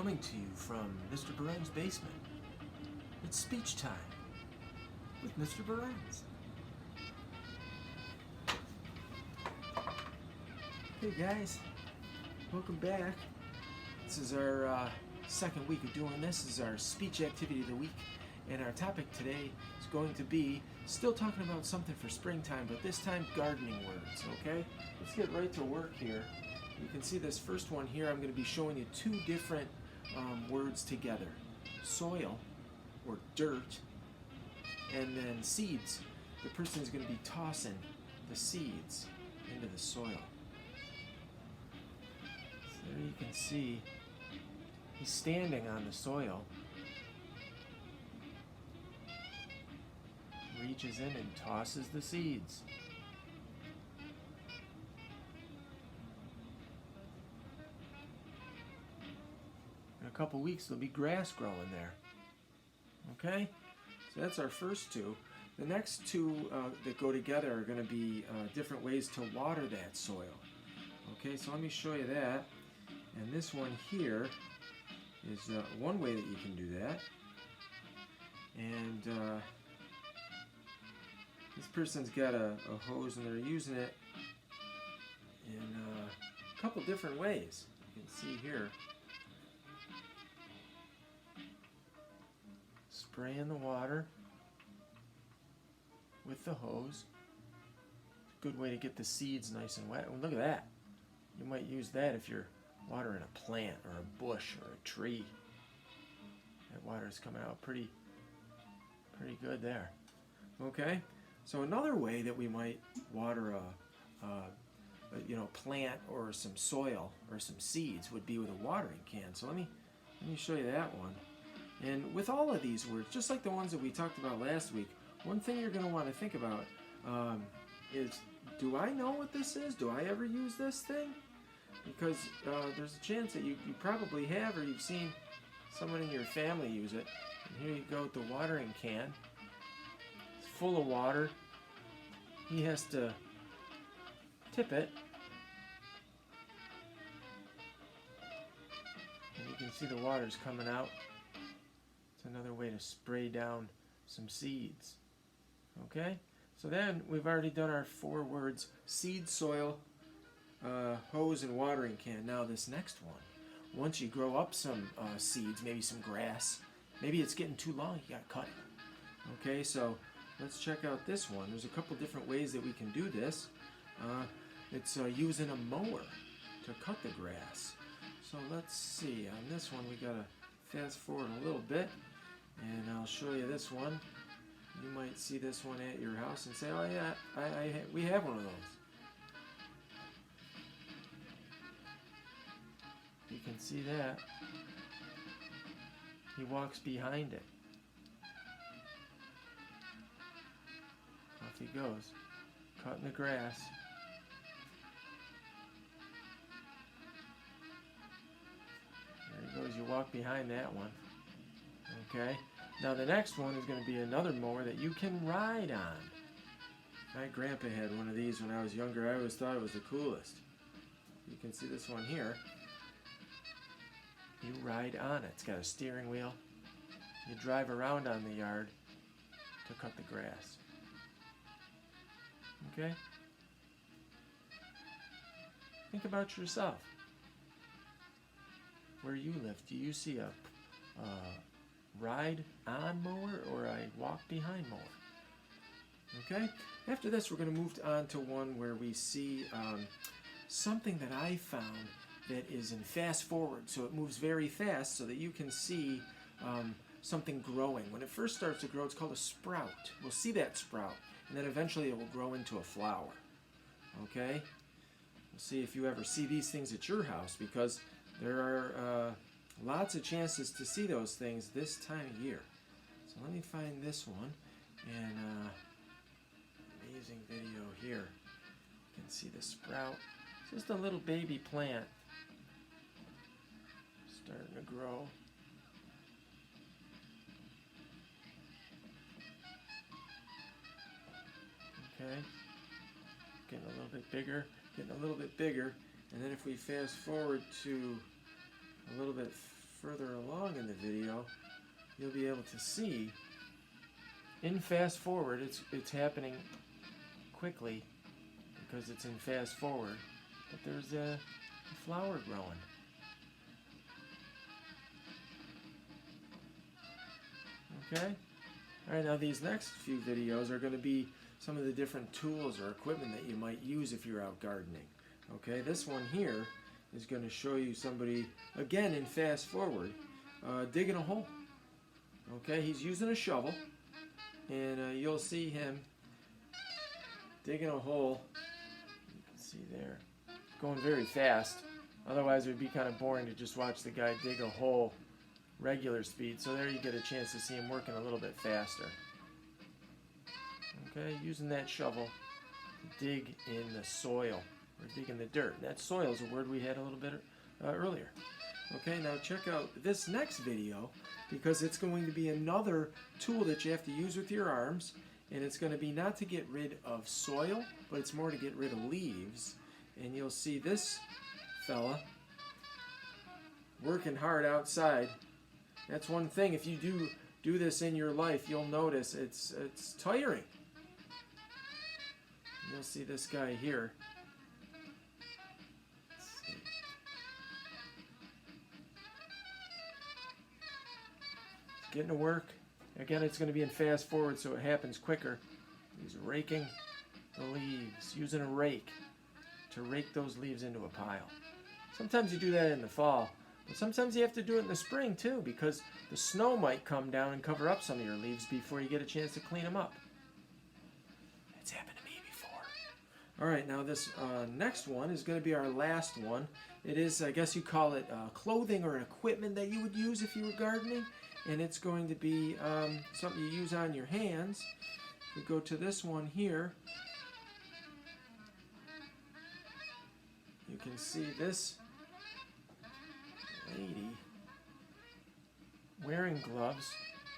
Coming to you from Mr. Berends' basement. It's speech time with Mr. Berends. Hey guys, welcome back. This is our second week of doing this. This is our speech activity of the week. And our topic today is going to be still talking about something for springtime, but this time gardening words, okay? Let's get right to work here. You can see this first one here. I'm going to be showing you two different words together. Soil, or dirt, and then seeds. The person is going to be tossing the seeds into the soil. So there you can see he's standing on the soil. Reaches in and tosses the seeds. In a couple weeks there'll be grass growing there. Okay? So that's our first two. The next two that go together are going to be different ways to water that soil. Okay, so let me show you that. And this one here is one way that you can do that. And this person's got a hose and they're using it in a couple different ways. You can see here. Spraying the water with the hose. Good way to get the seeds nice and wet. Oh, look at that. You might use that if you're watering a plant or a bush or a tree. That water is coming out pretty good there. Okay? So another way that we might water a plant or some soil or some seeds would be with a watering can. So let me show you that one. And with all of these words, just like the ones that we talked about last week, one thing you're going to want to think about is, do I know what this is? Do I ever use this thing? Because there's a chance that you probably have, or you've seen someone in your family use it. And here you go with the watering can. It's full of water. He has to tip it. And you can see the water's coming out. It's another way to spray down some seeds. Okay? So then we've already done our 4 words: seed, soil, hose, and watering can. Now this next one. Once you grow up some seeds, maybe some grass, maybe it's getting too long, you gotta cut it. Okay, so let's check out this one. There's a couple different ways that we can do this. It's using a mower to cut the grass. So let's see. On this one we gotta fast forward a little bit. And I'll show you this one. You might see this one at your house and say, oh yeah, we have one of those. You can see that. He walks behind it. Off he goes, cutting the grass. There he goes, you walk behind that one. Okay, now the next one is going to be another mower that you can ride on. My grandpa had one of these when I was younger. I always thought it was the coolest. You can see this one here. You ride on it. It's got a steering wheel. You drive around on the yard to cut the grass. Okay? Think about yourself. Where you live, do you see a ride on mower or a walk behind mower? Okay? After this, we're going to move on to one where we see something that I found that is in fast forward. So it moves very fast so that you can see something growing. When it first starts to grow, it's called a sprout. We'll see that sprout, and then eventually it will grow into a flower. Okay? We'll see if you ever see these things at your house, because there are lots of chances to see those things this time of year. So let me find this one, and amazing video here. You can see the sprout. It's just a little baby plant starting to grow. Okay, getting a little bit bigger, getting a little bit bigger, and then if we fast forward to a little bit further along in the video, you'll be able to see in fast forward, it's happening quickly because it's in fast forward, but there's a flower growing. Okay? Alright, now these next few videos are going to be some of the different tools or equipment that you might use if you're out gardening. Okay, this one here is going to show you somebody, again in fast forward, digging a hole. Okay, he's using a shovel, and you'll see him digging a hole. You can see there, going very fast. Otherwise, it would be kind of boring to just watch the guy dig a hole regular speed. So there you get a chance to see him working a little bit faster. Okay, using that shovel to dig in the soil, or dig in the dirt. That soil is a word we had a little bit earlier. Okay, now check out this next video, because it's going to be another tool that you have to use with your arms, and it's going to be not to get rid of soil, but it's more to get rid of leaves. And you'll see this fella working hard outside. That's one thing, if you do this in your life, you'll notice it's tiring. You'll see this guy here. Getting to work. Again, it's going to be in fast forward, so it happens quicker. He's raking the leaves, using a rake to rake those leaves into a pile. Sometimes you do that in the fall, but sometimes you have to do it in the spring too, because the snow might come down and cover up some of your leaves before you get a chance to clean them up. It's happened to me before. Alright, now this next one is going to be our last one. It is, I guess you call it clothing or equipment that you would use if you were gardening. And it's going to be something you use on your hands. We go to this one here. You can see this lady wearing gloves.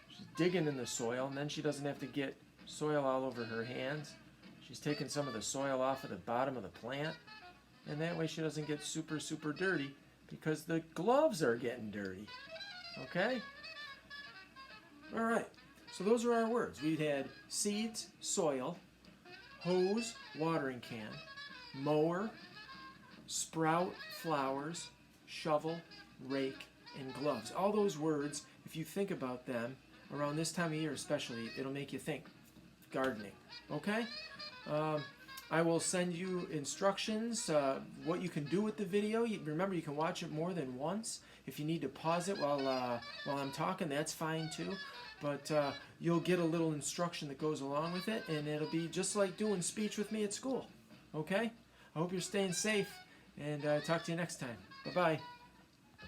She's digging in the soil, and then she doesn't have to get soil all over her hands. She's taking some of the soil off of the bottom of the plant, and that way she doesn't get super, super dirty, because the gloves are getting dirty. Okay? Alright, so those are our words. We had seeds, soil, hose, watering can, mower, sprout, flowers, shovel, rake, and gloves. All those words, if you think about them, around this time of year especially, it'll make you think gardening. Okay? I will send you instructions, what you can do with the video. Remember, you can watch it more than once. If you need to pause it while I'm talking, that's fine too. But you'll get a little instruction that goes along with it, and it'll be just like doing speech with me at school. Okay? I hope you're staying safe, and talk to you next time. Bye-bye.